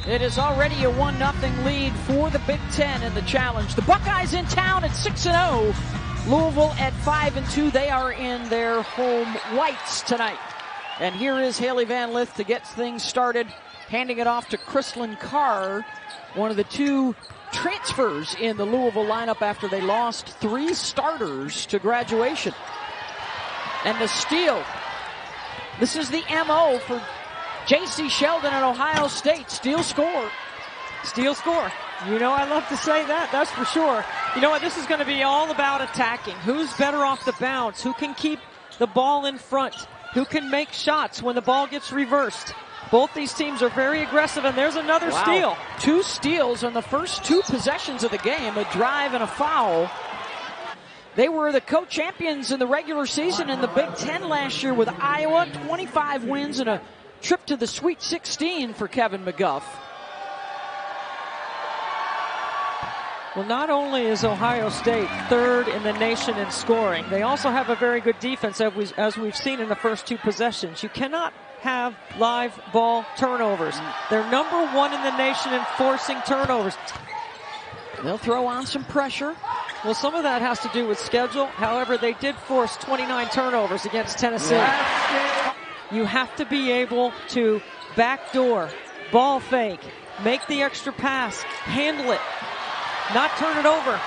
It is already a 1-0 lead for the Big Ten in the challenge. The Buckeyes in town at 6-0. Louisville at 5-2. They are in their home whites tonight. And here is Haley Van Lith to get things started, handing it off to Chrislyn Carr, one of the two transfers in the Louisville lineup after they lost 3 starters to graduation. And the steal. This is the MO for J.C. Sheldon at Ohio State. Steal, score. Steal, score. You know, I love to say that, that's for sure. You know what, this is going to be all about attacking. Who's better off the bounce? Who can keep the ball in front? Who can make shots when the ball gets reversed? Both these teams are very aggressive, and there's another steal. 2 steals on the first 2 possessions of the game, a drive and a foul. They were the co-champions in the regular season in the Big Ten last year with Iowa, 25 wins and a trip to the Sweet 16 for Kevin McGuff. Well, not only is Ohio State 3rd in the nation in scoring, they also have a very good defense, as we've seen in the first 2 possessions. You cannot have live ball turnovers. They're number 1 in the nation in forcing turnovers. They'll throw on some pressure. Well, some of that has to do with schedule. However, they did force 29 turnovers against Tennessee. You have to be able to backdoor, ball fake, make the extra pass, handle it, not turn it over.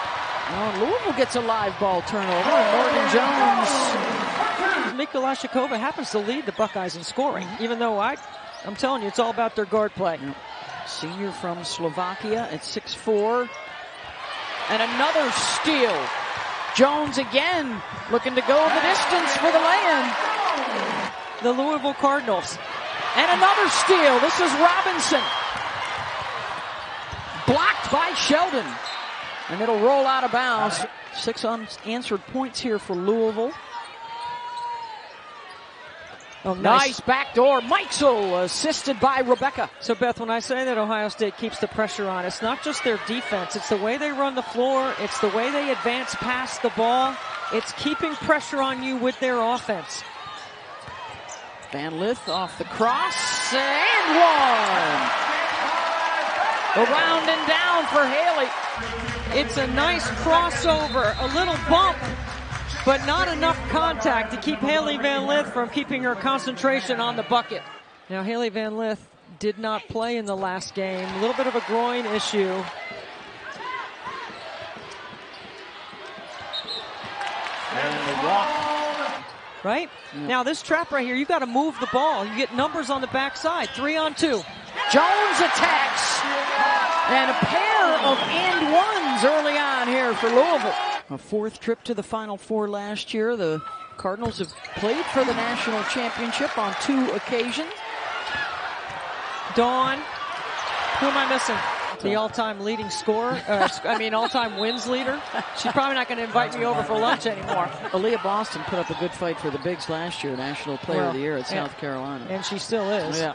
Well, Louisville gets a live ball turnover, and Morgan Jones. Mika Lashikova happens to lead the Buckeyes in scoring, even though I'm telling you, it's all about their guard play. Yep. Senior from Slovakia at 6'4". And another steal. Jones again looking to go the distance for the lay-in. The Louisville Cardinals. And another steal. This is Robinson. Blocked by Sheldon. And it'll roll out of bounds. 6 unanswered points here for Louisville. Oh, nice backdoor. Meixel assisted by Rebecca. So, Beth, when I say that Ohio State keeps the pressure on, it's not just their defense. It's the way they run the floor. It's the way they advance past the ball. It's keeping pressure on you with their offense. Van Lith off the cross, and one. Around and down for Haley. It's a nice crossover, a little bump, but not enough contact to keep Haley Van Lith from keeping her concentration on the bucket. Now, Haley Van Lith did not play in the last game. A little bit of a groin issue. And the walk. Right? Yeah. Now, this trap right here, you've got to move the ball. You get numbers on the backside. 3-on-2. Jones attacks. And a pair of and ones early on here for Louisville. A 4th trip to the Final Four last year. The Cardinals have played for the national championship on 2 occasions. Dawn, who am I missing? The all-time leading scorer, all-time wins leader. She's probably not going to invite me over for lunch anymore. Aaliyah Boston put up a good fight for the Bigs last year, National Player of the Year at South Carolina. And she still is. Yeah.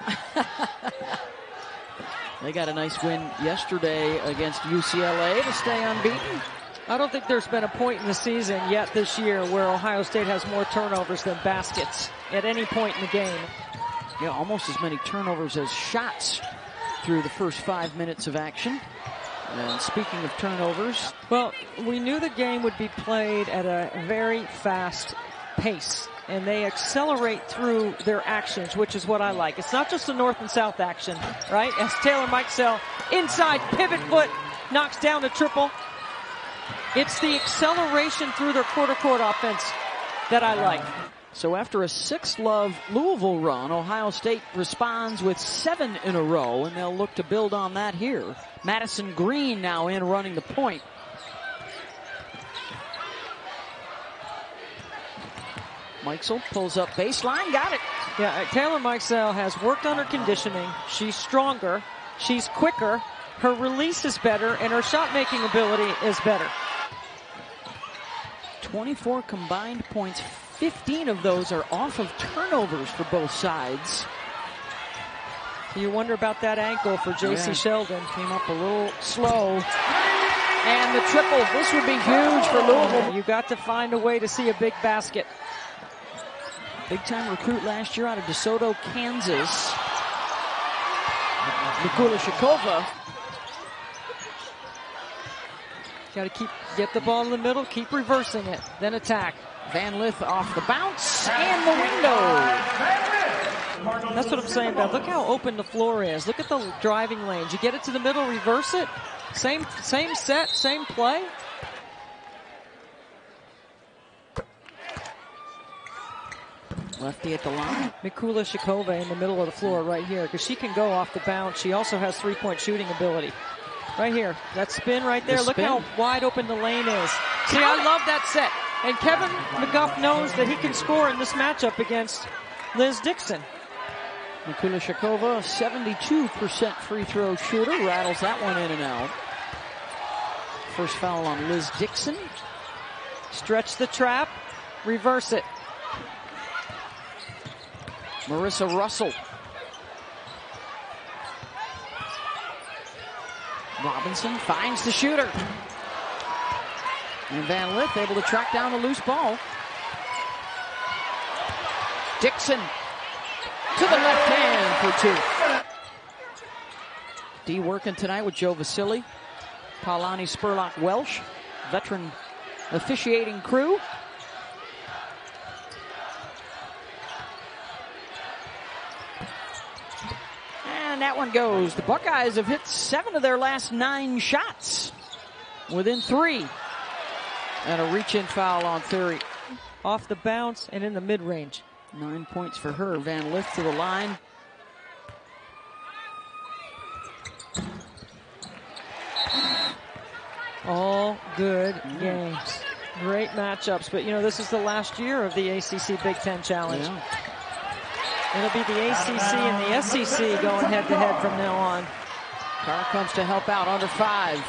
They got a nice win yesterday against UCLA to stay unbeaten. I don't think there's been a point in the season yet this year where Ohio State has more turnovers than baskets at any point in the game. Yeah, almost as many turnovers as shots through the first 5 minutes of action. And speaking of turnovers, well, we knew the game would be played at a very fast pace, and they accelerate through their actions, which is what I like. It's not just a north and south action, right? As Taylor Meixel, inside pivot foot, knocks down the triple. It's the acceleration through their quarter-court offense that I like. So after a 6-love Louisville run, Ohio State responds with 7 in a row, and they'll look to build on that here. Madison Green now in running the point. Meixel pulls up baseline, got it. Yeah, Taylor Meixel has worked on her conditioning. She's stronger, she's quicker, her release is better, and her shot-making ability is better. 24 combined points. 15 of those are off of turnovers for both sides. You wonder about that ankle for J.C. Sheldon. Came up a little slow. And the triple. This would be huge for Louisville. You got to find a way to see a big basket. Big-time recruit last year out of DeSoto, Kansas. Mikulashikova. Got to get the ball in the middle, keep reversing it, then attack. Van Lith off the bounce and the window. That's what I'm saying, Beth. Look how open the floor is. Look at the driving lanes. You get it to the middle, reverse it. Same set, same play. Lefty at the line. Mikulashikova in the middle of the floor right here because she can go off the bounce. She also has three-point shooting ability. Right here, that spin right there. Look how wide open the lane is. See, I love that set. And Kevin McGuff knows that he can score in this matchup against Liz Dixon. Mikulashikova, 72% free throw shooter. Rattles that one in and out. First foul on Liz Dixon. Stretch the trap. Reverse it. Marissa Russell. Robinson finds the shooter. And Van Lith able to track down the loose ball. Dixon to the left hand for two. D working tonight with Joe Vasili. Paulani Spurlock Welsh, veteran officiating crew. And that one goes. The Buckeyes have hit 7 of their last 9 shots. Within 3. And a reach-in foul on Theory. Off the bounce and in the mid-range. 9 points for her. Van Lith to the line. All good games. Great matchups. But, you know, this is the last year of the ACC Big Ten Challenge. Yeah. It'll be the ACC and the SEC going head-to-head from now on. Carr comes to help out under 5.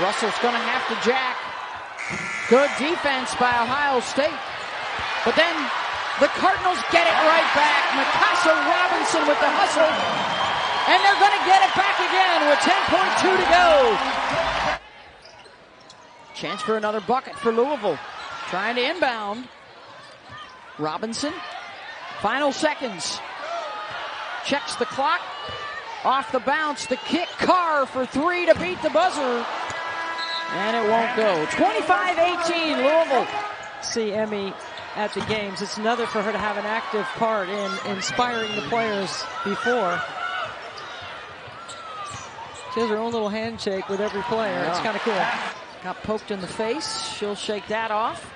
Russell's going to have to jack. Good defense by Ohio State. But then the Cardinals get it right back. Mikasa Robinson with the hustle. And they're going to get it back again with 10.2 to go. Chance for another bucket for Louisville. Trying to inbound. Robinson. Final seconds. Checks the clock. Off the bounce. The kick. Carr for 3 to beat the buzzer. And it won't go. 25-18 Louisville. See Emmy at the games. It's another for her to have an active part in inspiring the players before. She has her own little handshake with every player. Yeah. It's kind of cool. Got poked in the face. She'll shake that off.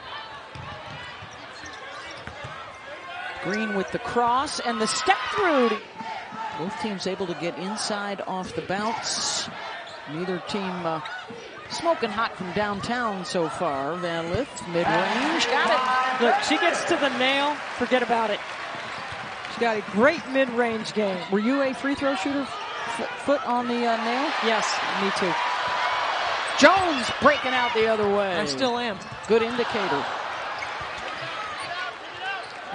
Green with the cross and the step through. Both teams able to get inside off the bounce. Neither team smoking hot from downtown so far. Van Lith, mid-range, got it. Look, she gets to the nail, forget about it. She's got a great mid-range game. Were you a free throw shooter? Foot on the nail? Yes, me too. Jones breaking out the other way. I still am. Good indicator.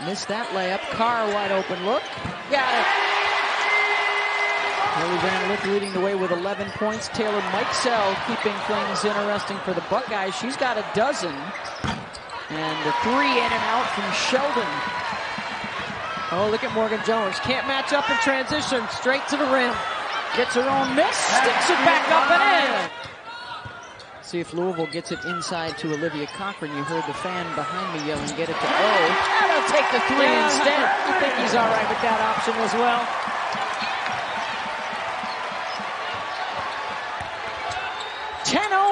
Missed that layup. Carr wide open look. Got it. Haley Van Lith leading the way with 11 points. Taylor Mikesell keeping things interesting for the Buckeyes. She's got a dozen. And the 3 in and out from Sheldon. Oh, look at Morgan Jones. Can't match up in transition. Straight to the rim. Gets her own miss. Sticks it back up and in. See if Louisville gets it inside to Olivia Cochran. You heard the fan behind me yelling, get it to O. And they'll take the 3 instead. I think he's all right with that option as well.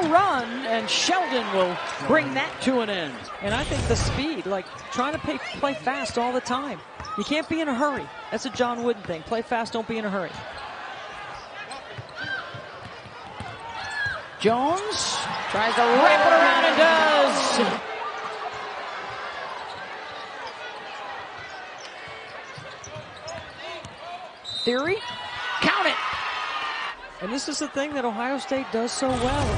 Run, and Sheldon will bring that to an end. And I think the speed, like trying to play fast all the time. You can't be in a hurry. That's a John Wooden thing. Play fast, don't be in a hurry. Jones tries to wrap it around and does. Theory, count it. And this is the thing that Ohio State does so well.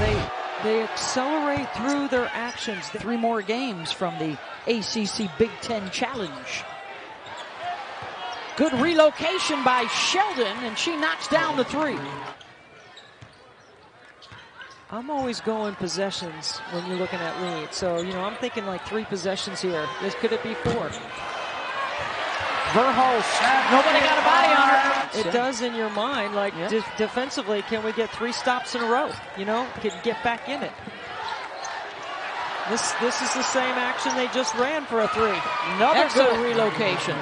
They accelerate through their actions. 3 more games from the ACC Big Ten Challenge. Good relocation by Sheldon, and she knocks down the 3. I'm always going possessions when you're looking at lead. So, you know, I'm thinking like 3 possessions here. Could it be 4? Verhulst, nobody got a body on her. It does in your mind, like defensively, can we get 3 stops in a row? You know, can get back in it. This is the same action they just ran for a 3. Another good relocation.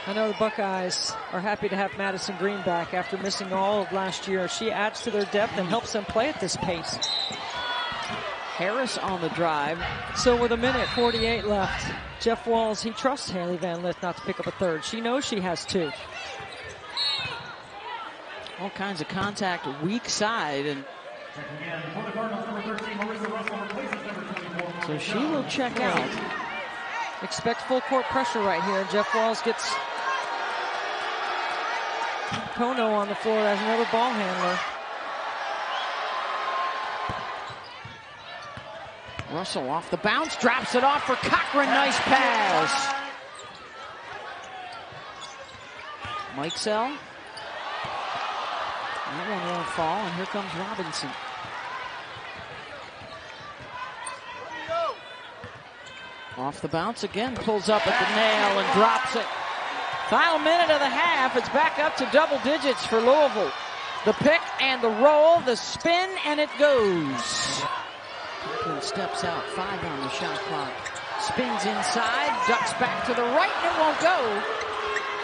I know the Buckeyes are happy to have Madison Green back after missing all of last year. She adds to their depth and helps them play at this pace. Harris on the drive. So with 1:48 left, Jeff Walls, he trusts Haley Van Lith not to pick up a 3rd. She knows she has 2. All kinds of contact, weak side, and so she will check out. Expect full court pressure right here. Jeff Walls gets Kono on the floor as another ball handler. Russell off the bounce, drops it off for Cochran. Nice pass. Mikesell. That one won't fall, and here comes Robinson. Off the bounce again, pulls up at the nail and drops it. Final minute of the half, it's back up to double digits for Louisville. The pick and the roll, the spin, and it goes. Cochran steps out, 5 on the shot clock. Spins inside, ducks back to the right, and it won't go.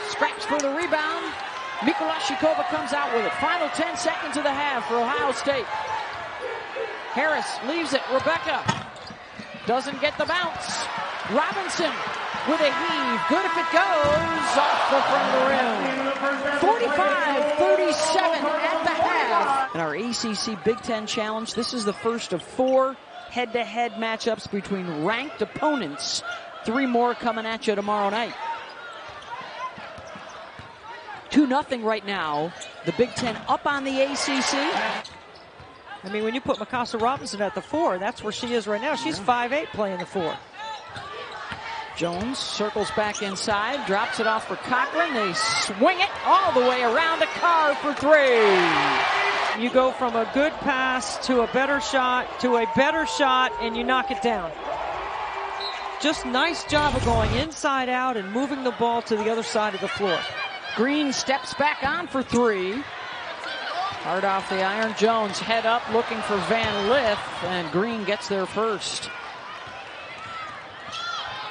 Scraps for the rebound. Mikulashikova comes out with it. Final 10 seconds of the half for Ohio State. Harris leaves it. Rebecca doesn't get the bounce. Robinson with a heave. Good if it goes. Off the front of the rim. 45-37 at the half. In our ACC Big Ten Challenge, this is the first of 4 head-to-head matchups between ranked opponents. 3 more coming at you tomorrow night. 2-0 right now. The Big Ten up on the ACC. I mean, when you put Mikasa Robinson at the 4, that's where she is right now. She's 5'8", playing the 4. Jones circles back inside, drops it off for Cochran. They swing it all the way around to Carr for 3. You go from a good pass to a better shot to a better shot, and you knock it down. Just nice job of going inside out and moving the ball to the other side of the floor. Green steps back on for 3. Hard off the iron. Jones head up looking for Van Lith, and Green gets there first.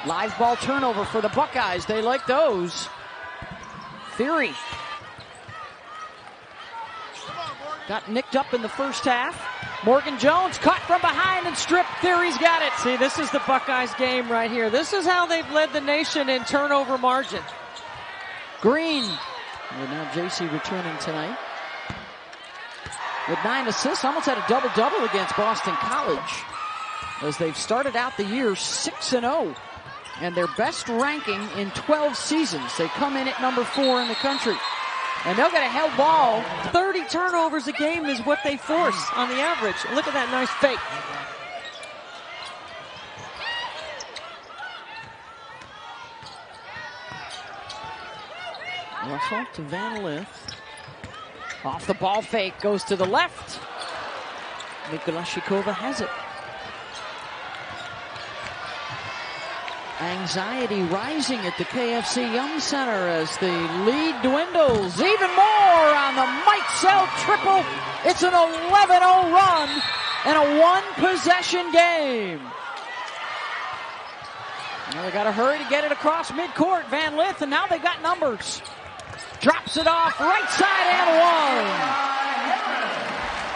Live ball turnover for the Buckeyes. They like those. Theory got nicked up in the first half. Morgan Jones caught from behind and stripped. Theory's got it. See, this is the Buckeyes game right here. This is how they've led the nation in turnover margin. Green. And now JC returning tonight with 9 assists. Almost had a double-double against Boston College as they've started out the year 6-0. And their best ranking in 12 seasons. They come in at number 4 in the country. And they'll get a held ball. 30 turnovers a game is what they force on the average. Look at that nice fake. Russell to Van Lith. Off the ball fake, goes to the left. Mikulashikova has it. Anxiety rising at the KFC Yum Center as the lead dwindles. Even more on the Mikesell triple. It's an 11-0 run and a 1-possession game. Now they got to hurry to get it across midcourt. Van Lith, and now they've got numbers. Drops it off right side and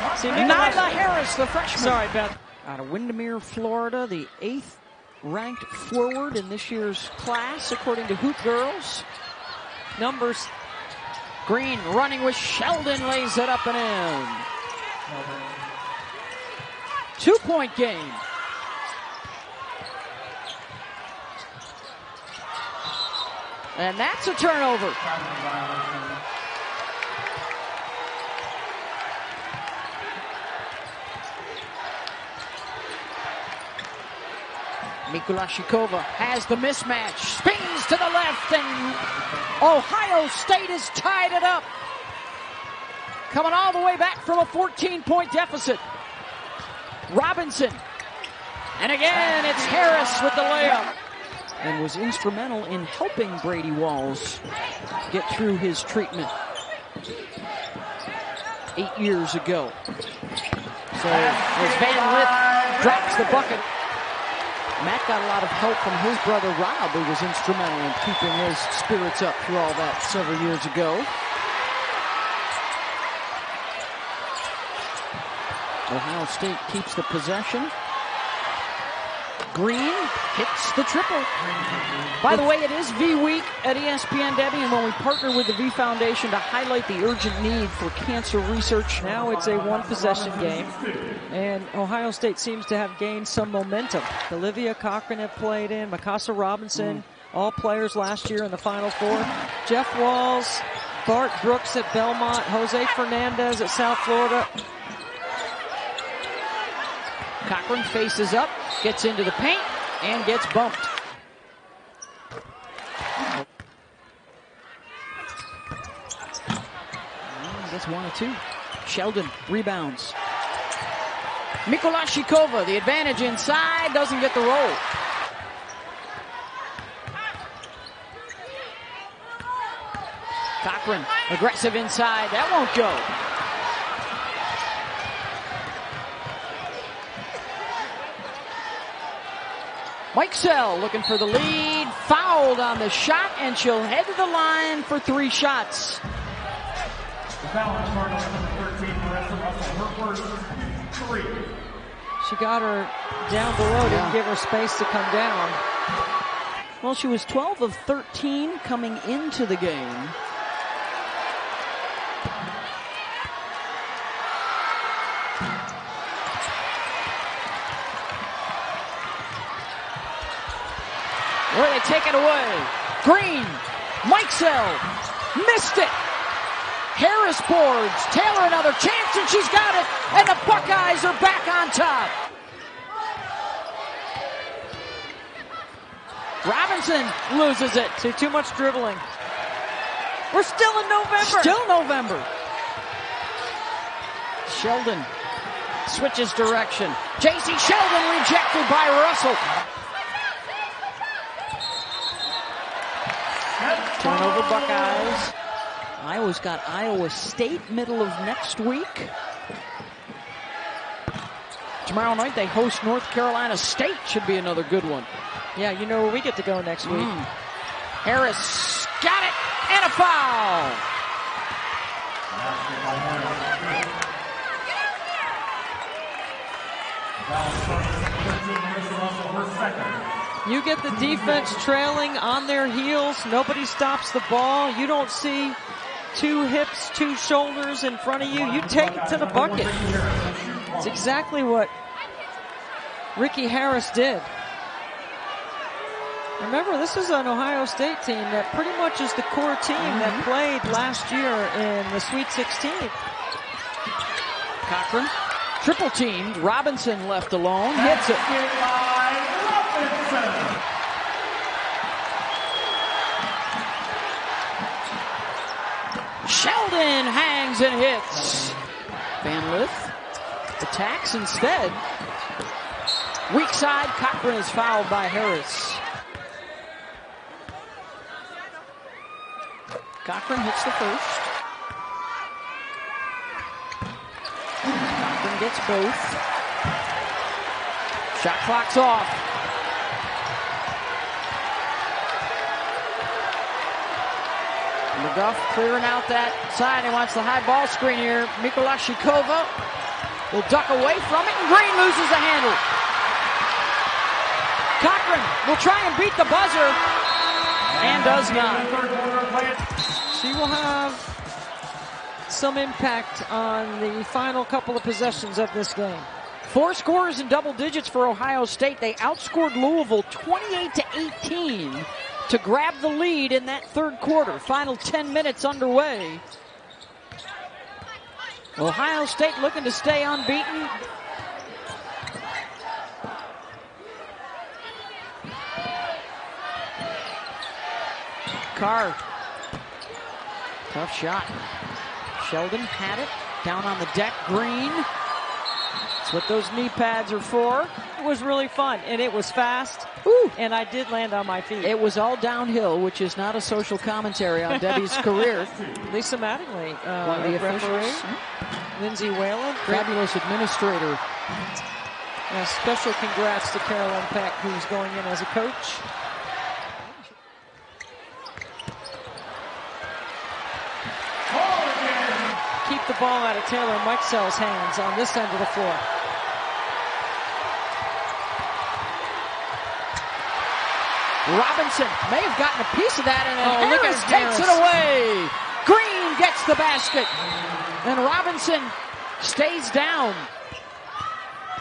1. See, Nyla Harris, the freshman. Sorry, Beth. Out of Windermere, Florida, the 8th ranked forward in this year's class, according to Hoop Girls. Numbers. Green running with Sheldon, lays it up and in. 2-point game. And that's a turnover. Mikulashikova has the mismatch, spins to the left, and Ohio State has tied it up. Coming all the way back from a 14-point deficit. Robinson. And again, it's Harris with the layup. and was instrumental in helping Brady Walls get through his treatment 8 years ago. So as Van Lith drops the bucket, Matt got a lot of help from his brother Rob, who was instrumental in keeping his spirits up through all that several years ago. Ohio State keeps the possession. Green hits the triple. By the way, it is V Week at ESPN, Debbie, and when we partner with the V Foundation to highlight the urgent need for cancer research. Now it's a one-possession game, and Ohio State seems to have gained some momentum. Olivia Cochran have played in, Mikasa Robinson, all players last year in the Final Four. Jeff Walls, Bart Brooks at Belmont, Jose Fernandez at South Florida. Cochran faces up, gets into the paint, and gets bumped. That's 1 or 2. Sheldon rebounds. Mikolashikova, the advantage inside, doesn't get the roll. Cochran, aggressive inside, that won't go. Mikesell looking for the lead, fouled on the shot, and she'll head to the line for 3 shots. The foul on Cardinals number 13, Marissa Russell, her first 3. She got her down below, didn't give her space to come down. Well, she was 12 of 13 coming into the game. Where they take it away. Green, Mikesell, missed it. Harris boards, Taylor another chance, and she's got it, and the Buckeyes are back on top. Robinson loses it. See, too much dribbling. We're still in November. Still November. Sheldon switches direction. J.C. Sheldon rejected by Russell. Turnover Buckeyes. Iowa's got Iowa State middle of next week. Tomorrow night they host North Carolina State. Should be another good one. Yeah, you know where we get to go next week. Harris got it, and a foul. You get the defense trailing on their heels. Nobody stops the ball. You don't see 2 hips, 2 shoulders in front of you. You take it to the bucket. It's exactly what Ricky Harris did. Remember, this is an Ohio State team that pretty much is the core team that played last year in the Sweet 16. Cochran, triple teamed. Robinson left alone, hits it. Sheldon hangs and hits. Van Lith attacks instead. Weak side, Cochran is fouled by Harris. Cochran hits the first. Cochran gets both. Shot clock's off. McGuff clearing out that side. He wants the high ball screen here. Mikolashikova will duck away from it, and Green loses the handle. Cochran will try and beat the buzzer, and does not. She will have some impact on the final couple of possessions of this game. 4 scores in double digits for Ohio State. They outscored Louisville 28-18 to grab the lead in that third quarter. Final 10 minutes underway. Ohio State looking to stay unbeaten. Carr. Tough shot. Sheldon had it. Down on the deck, Green. That's what those knee pads are for. It was really fun, and it was fast, and I did land on my feet. It was all downhill, which is not a social commentary on Debbie's career. Lisa Mattingly, one of the referee. Lindsay Whalen, fabulous administrator. And a special congrats to Carolyn Peck, who's going in as a coach. Keep the ball out of Taylor Mikesell's hands on this end of the floor. Robinson may have gotten a piece of that, and then Harris takes Harris. it away. Green gets the basket, and Robinson stays down.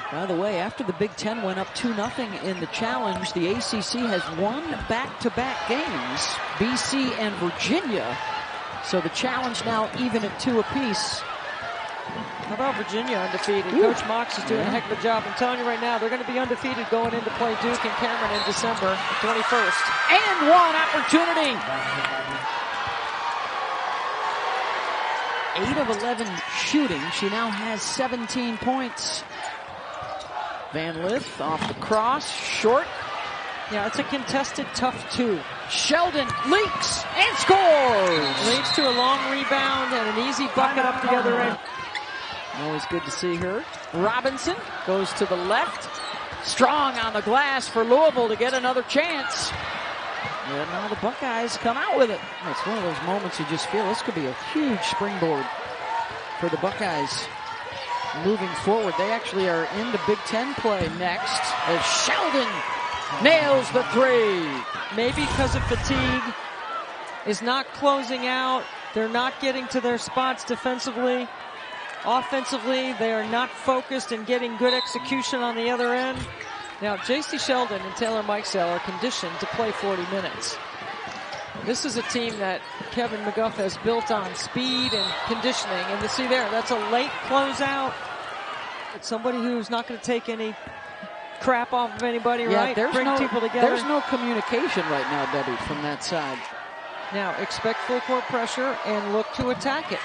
By the way, after the Big Ten went up 2-0 in the challenge, the ACC has won back-to-back games, BC and Virginia. So the challenge now even at 2 apiece. How about Virginia undefeated? Coach Mox is doing a heck of a job. I'm telling you right now, they're going to be undefeated going in to play Duke and Cameron in December 21st. And one opportunity. 8 of 11 shooting. She now has 17 points. Van Lith off the cross, short. Yeah, it's a contested tough 2. Sheldon leaks and scores. Leads to a long rebound and an easy bucket up the other end. Always good to see her. Robinson goes to the left. Strong on the glass for Louisville to get another chance. And now the Buckeyes come out with it. It's one of those moments you just feel this could be a huge springboard for the Buckeyes moving forward. They actually are into Big Ten play next as Sheldon nails the 3. Maybe because of fatigue, is not closing out. They're not getting to their spots defensively. Offensively, they are not focused and getting good execution on the other end. Now, J.C. Sheldon and Taylor Mikesell are conditioned to play 40 minutes. This is a team that Kevin McGuff has built on speed and conditioning. And to see there, that's a late closeout. It's somebody who's not going to take any crap off of anybody, right? Bring people together. There's no communication right now, Debbie, from that side. Now, expect full court pressure and look to attack it.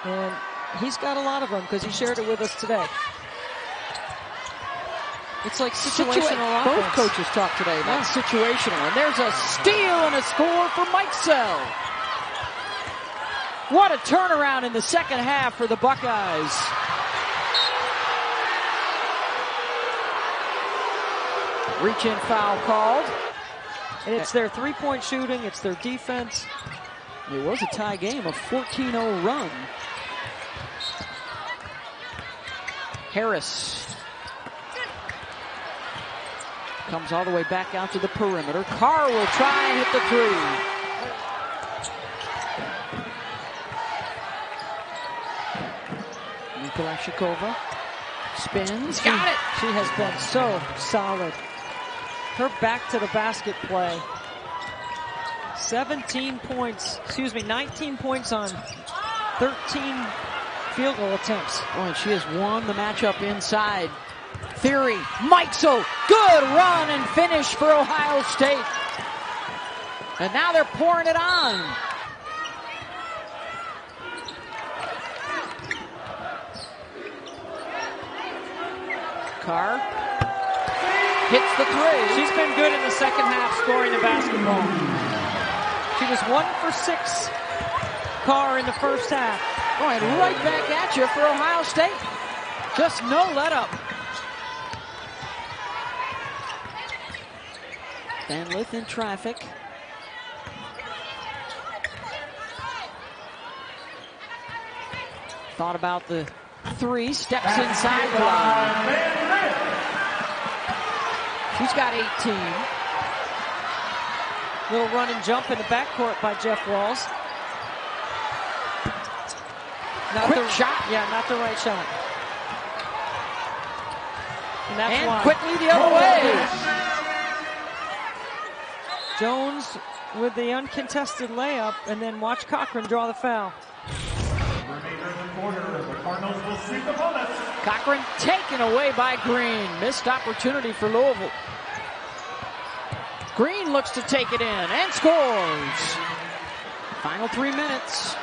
And he's got a lot of them because he shared it with us today. It's like situational offense. Both coaches talked today about situational. And there's a steal and a score for Mikesell. What a turnaround in the second half for the Buckeyes. Reach-in foul called. And it's their three-point shooting. It's their defense. It was a tie game, a 14-0 run. Harris comes all the way back out to the perimeter. Carr will try and hit the 3. Nikolashikova spins. Got it! She has been so solid. Her back to the basket play. 19 points on 13 field goal attempts. Oh, and she has won the matchup inside. Theory, Mikesell, good run and finish for Ohio State. And now they're pouring it on. Carr hits the 3. She's been good in the second half scoring the basketball. She was 1 for 6, Carr, in the first half. Oh, and right back at you for Ohio State. Just no let up. Van Lith in traffic. Thought about the 3, steps inside the line. She's got 18. Little run and jump in the backcourt by Jeff Walls. Quick shot. Yeah, not the right shot. And that's and why. Quickly the other way. Jones with the uncontested layup, and then watch Cochran draw the foul. Remainder of the quarter, the Cardinals will sweep the opponents. Cochran taken away by Green. Missed opportunity for Louisville. Green looks to take it in and scores. Final 3 minutes.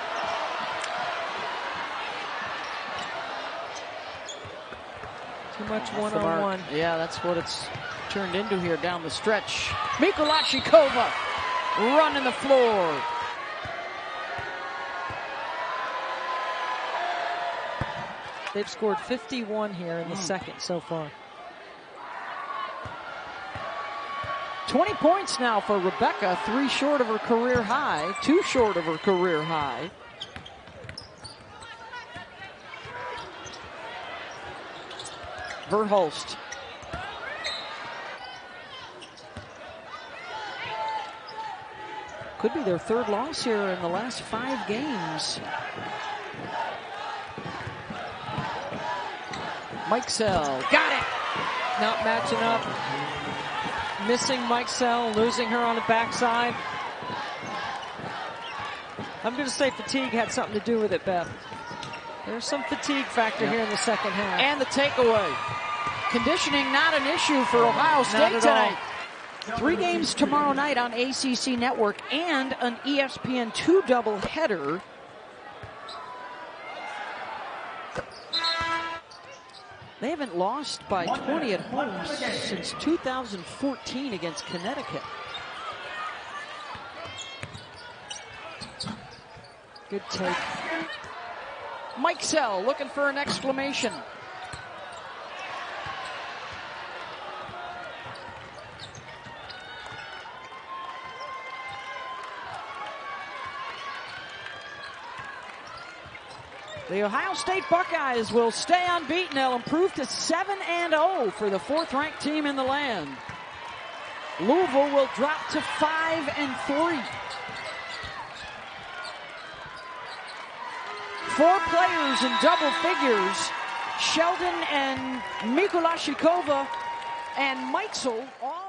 Too much one-on-one. Yeah, that's what it's turned into here down the stretch. Mikulashikova running the floor. They've scored 51 here in the second so far. 20 points now for Rebecca, 3 short of her career high, 2 short of her career high. Verhulst. Could be their 3rd loss here in the last 5 games. Mike Sell, got it! Not matching up. Missing Mike Sell, losing her on the backside. I'm going to say fatigue had something to do with it, Beth. There's some fatigue factor here in the second half. And the takeaway. Conditioning not an issue for Ohio State tonight. 3 games tomorrow night on ACC Network and an ESPN2 doubleheader. They haven't lost by 20 at home since 2014 against Connecticut. Good take. Mike Sell looking for an exclamation. The Ohio State Buckeyes will stay unbeaten. They'll improve to 7-0 for the 4th-ranked team in the land. Louisville will drop to 5-3. 4 players in double figures. Sheldon and Mikulashikova and Meitzel all